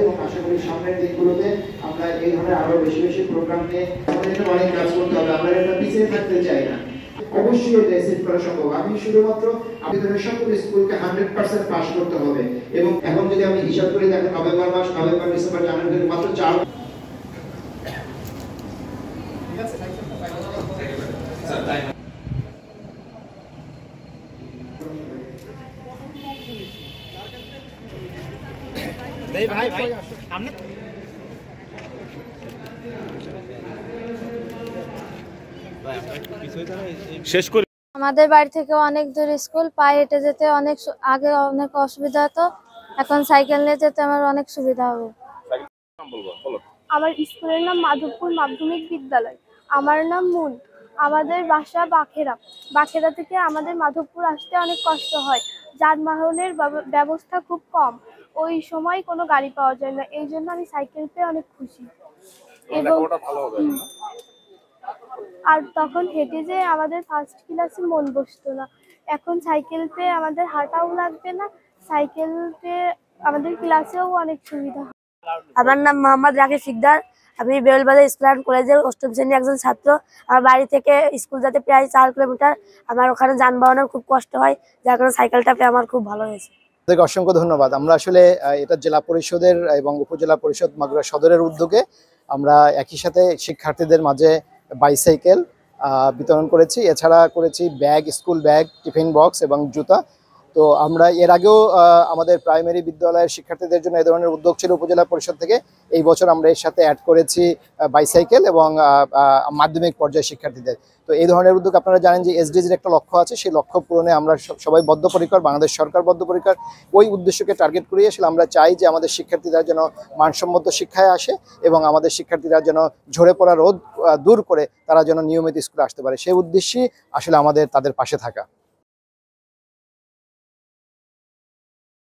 এবং আশা করি সামনের দিনগুলোতে আমরা এই ধরনের আরো বেশি বেশি প্রোগ্রাম নিয়ে আমাদের জন্য অনেক কাজ করতে হবে। আমরা এটা পিছিয়ে থাকতে চাই না। অবশ্যই এটা সেট করা সম্ভব। আমি শুধুমাত্র আপনাদের সকল স্কুলকে 100% পাস করতে হবে এবং এখন যদি আমি হিসাব করে দেখেন নভেম্বর মাস, নভেম্বর ডিসেম্বর জানুয়ারি মাত্র 4 ঠিক আছে। ভাই ভাই সামনে শেষ করে আমাদের বাড়ি থেকে অনেক দূর স্কুল, পায়ে হেঁটে যেতে আগে অনেক অসুবিধা হতো, এখন সাইকেল নিয়ে যেতে আমার অনেক সুবিধা হবে। আমার স্কুলের নাম মাধবপুর মাধ্যমিক বিদ্যালয়। আমার নাম মুন। আমাদের বাসা বাখেরা থেকে আমাদের মাধবপুর আসতে অনেক কষ্ট হয়। যানবাহনের ব্যবস্থা খুব কম, ওই সময় কোনো গাড়ি পাওয়া যায় না, এই জন্য আমি সাইকেল পেয়ে অনেক খুশি। এবং আর তখন হেঁটে যেয়ে আমাদের ফার্স্ট ক্লাসে মন বসতো না, এখন সাইকেল পেয়ে আমাদের হাঁটাও লাগবে না, সাইকেল পেয়ে আমাদের ক্লাসেও অনেক সুবিধা। আমার নাম মোহাম্মদ রাকিব শিকদার। আমি বেলবাজার স্কুল অ্যান্ড কলেজের 8ম শ্রেণীর একজন ছাত্র। আমার বাড়ি থেকে স্কুল যেতে প্রায় 4 কিলোমিটার। আমার ওখানে যানবাহনের খুব কষ্ট হয়, যার কারণে সাইকেলটা পেয়ে আমার খুব ভালো হয়েছে। আপনাদেরকে অসংখ্য ধন্যবাদ। আমরা আসলে এটা জেলা পরিষদের এবং উপজেলা পরিষদ মাগুরা সদরের উদ্যোগে আমরা একই সাথে শিক্ষার্থীদের মাঝে বাইসাইকেল বিতরণ করেছি। এছাড়া করেছি bag, school bag, tiffin box এবং জুতা। তো আমরা এর আগেও আমাদের প্রাইমারি বিদ্যালয়ের শিক্ষার্থীদের জন্য এই ধরনের উদ্যোগ ছিল উপজেলা পরিষদ থেকে। এই বছর আমরা এর সাথে অ্যাড করেছি বাইসাইকেল এবং মাধ্যমিক পর্যায়ের শিক্ষার্থীদের। তো এই ধরনের উদ্যোগ আপনারা জানেন যে এসডিজির একটা লক্ষ্য আছে, সেই লক্ষ্য পূরণে আমরা সবাই বদ্ধপরিকর, বাংলাদেশ সরকার বদ্ধপরিকর। ওই উদ্দেশ্যকে টার্গেট করিয়ে আসলে আমরা চাই যে আমাদের শিক্ষার্থীরা যেন মানসম্মত শিক্ষায় আসে এবং আমাদের শিক্ষার্থীরা যেন ঝরে পড়া রোদ দূর করে তারা যেন নিয়মিত স্কুলে আসতে পারে, সেই উদ্দেশ্যেই আসলে আমাদের তাদের পাশে থাকা।